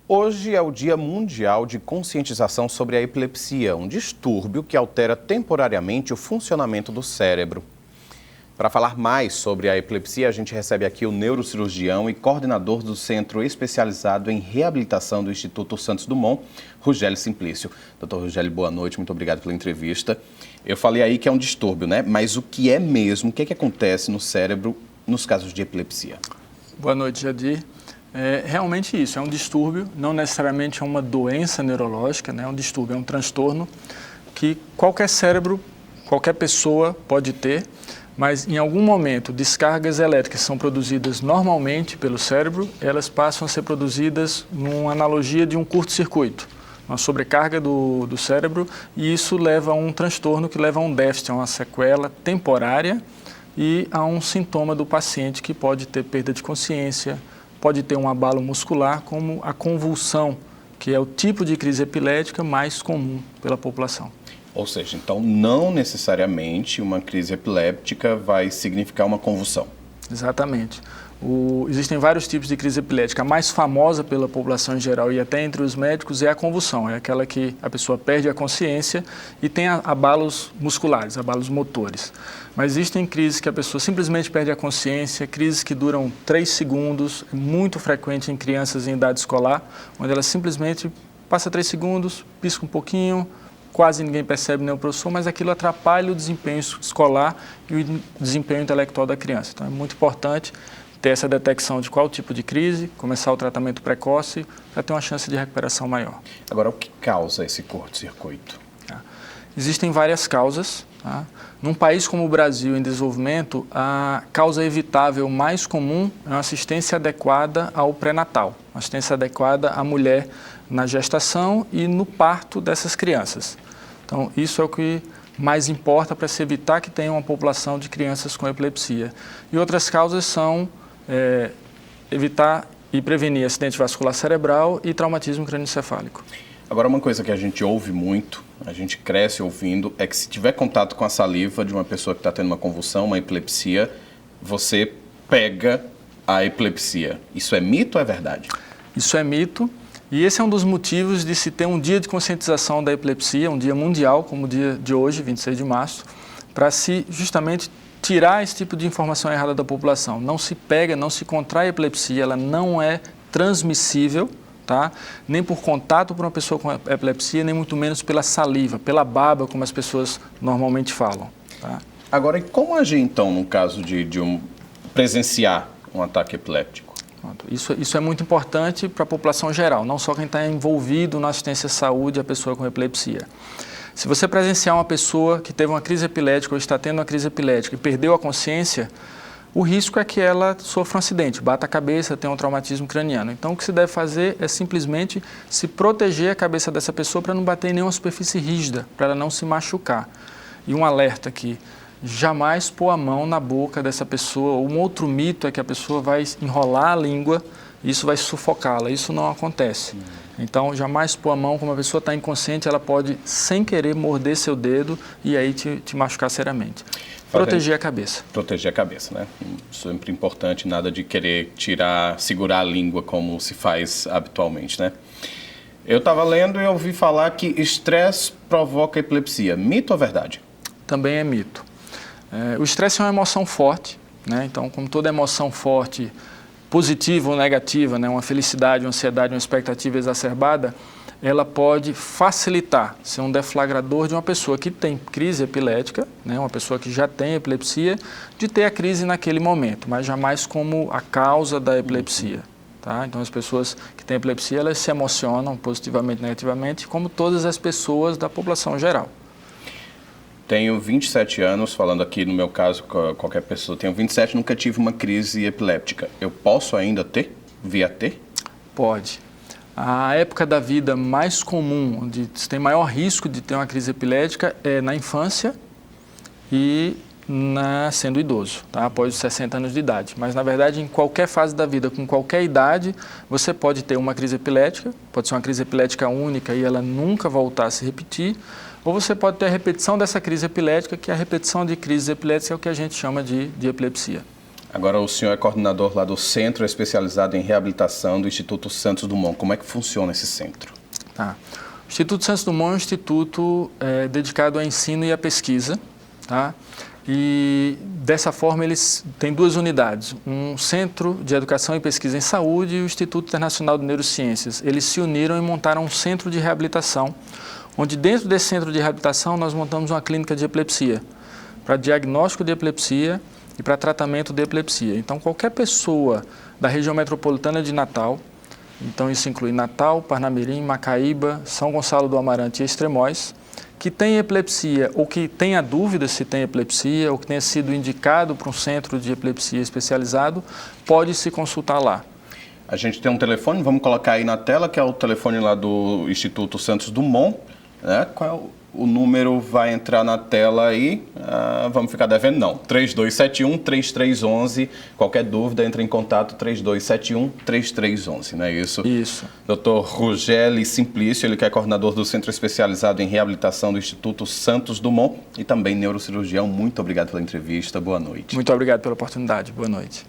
Hoje é o Dia Mundial de Conscientização sobre a Epilepsia, um distúrbio que altera temporariamente o funcionamento do cérebro. Para falar mais sobre a epilepsia, a gente recebe aqui o neurocirurgião e coordenador do Centro Especializado em Reabilitação do Instituto Santos Dumont, Rugélio Simplício. Doutor Rugélio, boa noite, muito obrigado pela entrevista. Eu falei aí que é um distúrbio, né? Mas o que é mesmo? O que é que acontece no cérebro nos casos de epilepsia? Boa noite, Jadir. É realmente isso, é um distúrbio, não necessariamente é uma doença neurológica, né? É um distúrbio, é um transtorno que qualquer cérebro, qualquer pessoa pode ter, mas em algum momento descargas elétricas são produzidas normalmente pelo cérebro, elas passam a ser produzidas numa analogia de um curto-circuito, uma sobrecarga do cérebro, e isso leva a um transtorno que leva a um déficit, a uma sequela temporária e a um sintoma do paciente que pode ter perda de consciência, pode ter um abalo muscular, como a convulsão, que é o tipo de crise epilética mais comum pela população. Ou seja, então não necessariamente uma crise epiléptica vai significar uma convulsão. Exatamente. Existem vários tipos de crise epilética. A mais famosa pela população em geral e até entre os médicos é a convulsão. É aquela que a pessoa perde a consciência e tem abalos musculares, abalos motores. Mas existem crises que a pessoa simplesmente perde a consciência, crises que duram 3 segundos, é muito frequente em crianças em idade escolar, onde ela simplesmente passa 3 segundos, pisca um pouquinho, quase ninguém percebe, nem o professor, mas aquilo atrapalha o desempenho escolar e o desempenho intelectual da criança. Então é muito importante ter essa detecção de qual tipo de crise, começar o tratamento precoce para ter uma chance de recuperação maior. Agora, o que causa esse curto-circuito? Existem várias causas. Tá? Num país como o Brasil, em desenvolvimento, a causa evitável mais comum é uma assistência adequada ao pré-natal, uma assistência adequada à mulher na gestação e no parto dessas crianças. Então, isso é o que mais importa para se evitar que tenha uma população de crianças com epilepsia. E outras causas são evitar e prevenir acidente vascular cerebral e traumatismo crânioencefálico. Agora, uma coisa que a gente ouve muito, a gente cresce ouvindo, é que se tiver contato com a saliva de uma pessoa que está tendo uma convulsão, uma epilepsia, você pega a epilepsia. Isso é mito ou é verdade? Isso é mito. E esse é um dos motivos de se ter um dia de conscientização da epilepsia, um dia mundial, como o dia de hoje, 26 de março, para se justamente tirar esse tipo de informação errada da população. Não se pega, não se contrai a epilepsia, ela não é transmissível, tá? Nem por contato por uma pessoa com epilepsia, nem muito menos pela saliva, pela baba, como as pessoas normalmente falam. Tá? Agora, e como agir então no caso de presenciar um ataque epiléptico? Isso é muito importante para a população geral, não só quem está envolvido na assistência à saúde, a pessoa com epilepsia. Se você presenciar uma pessoa que teve uma crise epilética ou está tendo uma crise epilética e perdeu a consciência, o risco é que ela sofra um acidente, bata a cabeça, tenha um traumatismo craniano. Então, o que se deve fazer é simplesmente se proteger a cabeça dessa pessoa para não bater em nenhuma superfície rígida, para ela não se machucar. E um alerta aqui, jamais pôr a mão na boca dessa pessoa. Um outro mito é que a pessoa vai enrolar a língua e isso vai sufocá-la. Isso não acontece. Então, jamais pôr a mão, como a pessoa está inconsciente, ela pode, sem querer, morder seu dedo e aí te machucar seriamente. Proteger a cabeça. Proteger a cabeça, né? Sempre importante, nada de querer segurar a língua como se faz habitualmente, né? Eu estava lendo e ouvi falar que estresse provoca epilepsia. Mito ou verdade? Também é mito. O estresse é uma emoção forte, né? Então, como toda emoção forte, positiva ou negativa, né? Uma felicidade, uma ansiedade, uma expectativa exacerbada, ela pode facilitar, ser um deflagrador de uma pessoa que tem crise epilética, né? Uma pessoa que já tem epilepsia, de ter a crise naquele momento, mas jamais como a causa da epilepsia. Tá? Então, as pessoas que têm epilepsia, elas se emocionam positivamente, negativamente, como todas as pessoas da população geral. Tenho 27 anos, falando aqui no meu caso, qualquer pessoa, tenho 27, nunca tive uma crise epiléptica. Eu posso ainda vir a ter? Pode. A época da vida mais comum, onde se tem maior risco de ter uma crise epilética, é na infância e sendo idoso, tá? Após os 60 anos de idade. Mas, na verdade, em qualquer fase da vida, com qualquer idade, você pode ter uma crise epilética, pode ser uma crise epilética única e ela nunca voltar a se repetir, ou você pode ter a repetição dessa crise epilética, que a repetição de crises epiléticas é o que a gente chama de epilepsia. Agora o senhor é coordenador lá do Centro Especializado em Reabilitação do Instituto Santos Dumont. Como é que funciona esse centro? Tá. O Instituto Santos Dumont é um instituto dedicado ao ensino e à pesquisa, tá? E dessa forma eles têm duas unidades, um Centro de Educação e Pesquisa em Saúde e o Instituto Internacional de Neurociências. Eles se uniram e montaram um centro de reabilitação, onde dentro desse centro de reabilitação nós montamos uma clínica de epilepsia, para diagnóstico de epilepsia e para tratamento de epilepsia. Então qualquer pessoa da região metropolitana de Natal, então isso inclui Natal, Parnamirim, Macaíba, São Gonçalo do Amarante e Extremóis, que tem epilepsia ou que tenha dúvida se tem epilepsia ou que tenha sido indicado para um centro de epilepsia especializado, pode se consultar lá. A gente tem um telefone, vamos colocar aí na tela, que é o telefone lá do Instituto Santos Dumont, né? Qual o número vai entrar na tela aí? Vamos ficar devendo? Não. 3271-3311. Qualquer dúvida, entre em contato 3271-3311, não é isso? Isso. Dr. Rogeli Simplício, ele que é coordenador do Centro Especializado em Reabilitação do Instituto Santos Dumont e também neurocirurgião. Muito obrigado pela entrevista. Boa noite. Muito obrigado pela oportunidade. Boa noite.